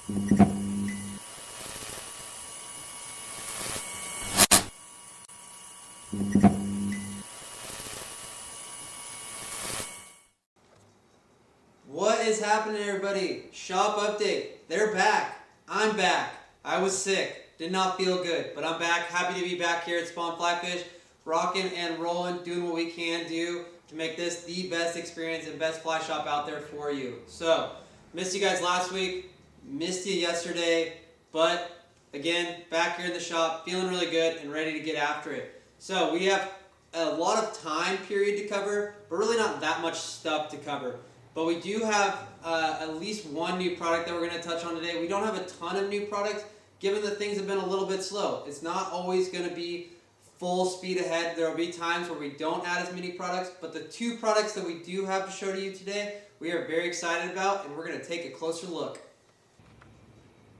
What is happening, everybody? Shop update. They're back. I'm back. I was sick. Did not feel good, but I'm back. Happy to be back here at Spawn Flatfish, rocking and rolling, doing what we can do to make this the best experience and best fly shop out there for you. So, missed you guys last week, missed you yesterday, but again, back here in the shop, feeling really good and ready to get after it. So, we have a lot of time period to cover, but really not that much stuff to cover. But we do have at least one new product that we're going to touch on today. We don't have a ton of new products, given that things have been a little bit slow. It's not always going to be full speed ahead. There will be times where we don't add as many products, but the two products that we do have to show to you today, we are very excited about, and we're going to take a closer look.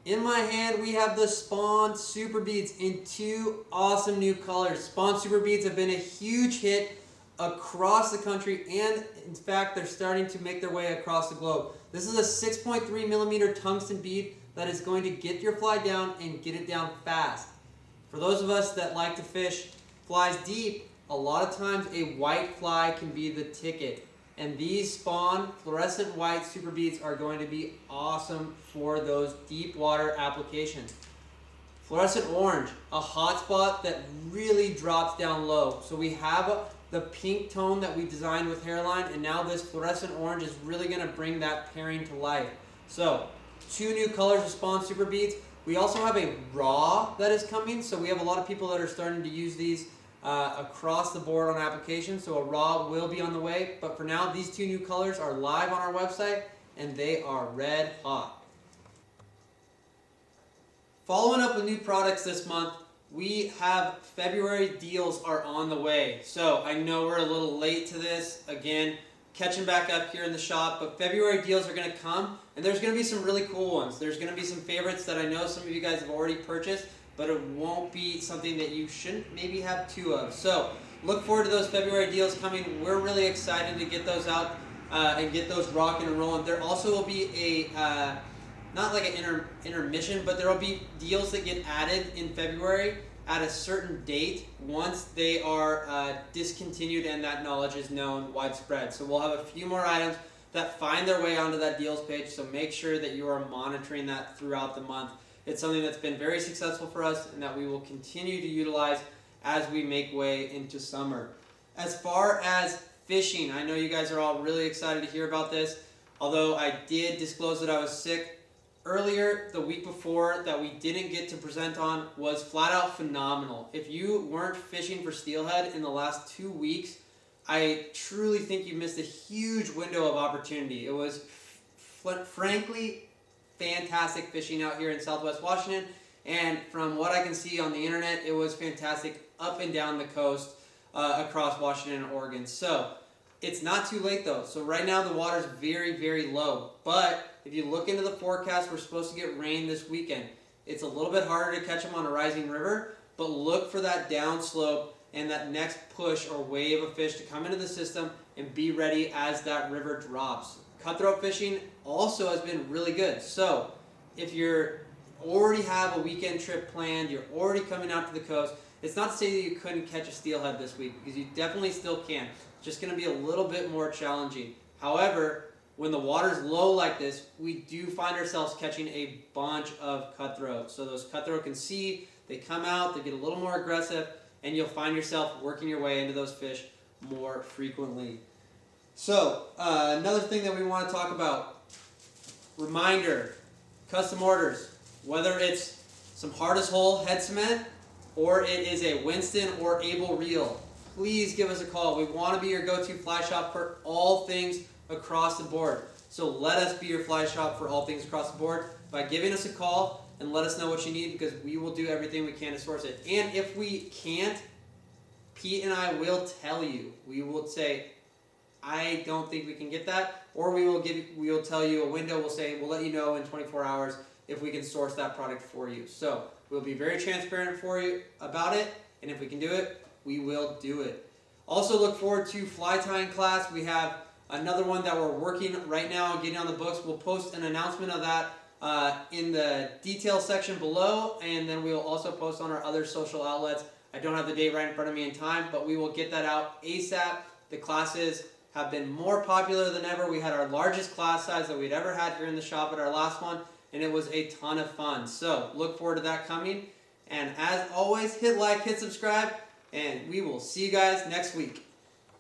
In my hand, we have the Spawn Super Beads in two awesome new colors. Spawn Super Beads have been a huge hit across the country, and in fact, they're starting to make their way across the globe. This is a 6.3 millimeter tungsten bead that is going to get your fly down and get it down fast. For those of us that like to fish flies deep, a lot of times a white fly can be the ticket. And these Spawn fluorescent white super beads are going to be awesome for those deep water applications. Fluorescent orange, a hot spot that really drops down low. So we have the pink tone that we designed with Hairline, and now this fluorescent orange is really going to bring that pairing to life. So, two new colors of Spawn Super Beads. We also have a raw that is coming, so we have a lot of people that are starting to use these across the board on applications, so a raw will be on the way. But for now, these two new colors are live on our website, and they are red hot. Following up with new products this month, we have February deals are on the way. So I know we're a little late to this. Again, catching back up here in the shop, but February deals are going to come, and there's going to be some really cool ones. There's going to be some favorites that I know some of you guys have already purchased, but it won't be something that you shouldn't maybe have two of. So look forward to those February deals coming. We're really excited to get those out and get those rocking and rolling. There also will be a not like an intermission, but there will be deals that get added in February at a certain date once they are discontinued and that knowledge is known widespread. So we'll have a few more items that find their way onto that deals page, so make sure that you are monitoring that throughout the month. It's something that's been very successful for us and that we will continue to utilize as we make way into summer. As far as fishing, I know you guys are all really excited to hear about this, although I did disclose that I was sick earlier the week before that we didn't get to present on was flat out phenomenal. If you weren't fishing for steelhead in the last 2 weeks, I truly think you missed a huge window of opportunity. It was frankly fantastic fishing out here in Southwest Washington, and from what I can see on the internet, it was fantastic up and down the coast across Washington and Oregon. So it's not too late though. So right now the water's very, very low, but if you look into the forecast, we're supposed to get rain this weekend. It's a little bit harder to catch them on a rising river, but look for that downslope and that next push or wave of fish to come into the system and be ready as that river drops. Cutthroat fishing also has been really good. So if you're already have a weekend trip planned, you're already coming out to the coast, it's not to say that you couldn't catch a steelhead this week, because you definitely still can. It's just going to be a little bit more challenging. However, when the water's low like this, we do find ourselves catching a bunch of cutthroat. So those cutthroat can see, they come out, they get a little more aggressive, and you'll find yourself working your way into those fish more frequently. So, another thing that we want to talk about, reminder, custom orders, whether it's some hardest hole head cement, or it is a Winston or Able reel, please give us a call. We want to be your go-to fly shop for all things across the board. So let us be your fly shop for all things across the board by giving us a call and let us know what you need, because we will do everything we can to source it. And if we can't, Pete and I will tell you. We will say, I don't think we can get that, or we will tell you a window. We'll say we'll let you know in 24 hours if we can source that product for you. So we'll be very transparent for you about it, and if we can do it, we will do it. Also look forward to fly tying class. We have another one that we're working right now on getting on the books. We'll post an announcement of that in the detail section below, and then we will also post on our other social outlets. I don't have the date right in front of me in time, but we will get that out ASAP. The classes have been more popular than ever. We had our largest class size that we'd ever had here in the shop at our last one, and it was a ton of fun. So look forward to that coming. And as always, hit like, hit subscribe, and we will see you guys next week.